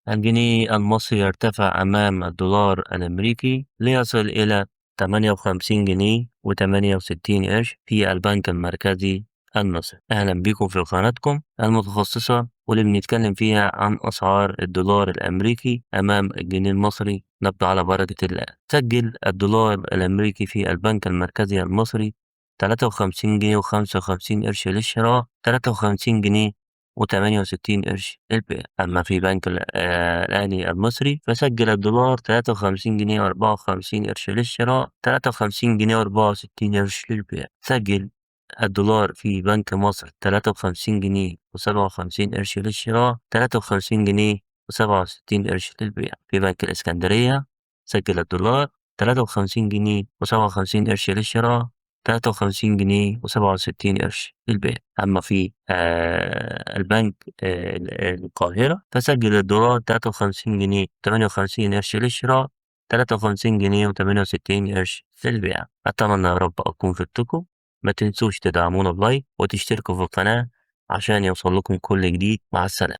الجنيه المصري يرتفع أمام الدولار الأمريكي ليصل إلى 58 جنيه و68 قرش في البنك المركزي المصري. أهلا بكم في قناتكم المتخصصة واللي بنتكلم فيها عن أسعار الدولار الأمريكي أمام الجنيه المصري. نبدأ على بركة الله. سجل الدولار الأمريكي في البنك المركزي المصري 53 جنيه و55 قرش للشراء، 53 جنيه و68 قرش للبيع. أما في بنك الأهلي المصري فسجل الدولار 53 جنيه و54 قرش للشراء، 53 جنيه و64 قرش للبيع. سجل الدولار في بنك مصر 53 جنيه و57 قرش للشراء، 53 جنيه و67 قرش للبيع. في بنك الإسكندرية سجل الدولار 53 جنيه و57 قرش للشراء، 53 جنيه و67 قرش للبيع. أما في البنك القاهرة فسجل الدولار 53 جنيه و58 قرش للشراء، 53 جنيه و68 قرش للبيع. أتمنى يا رب أكون فدتكم. ما تنسوش تدعمونا بلايك وتشتركوا في القناة عشان يوصل لكم كل جديد. مع السلامة.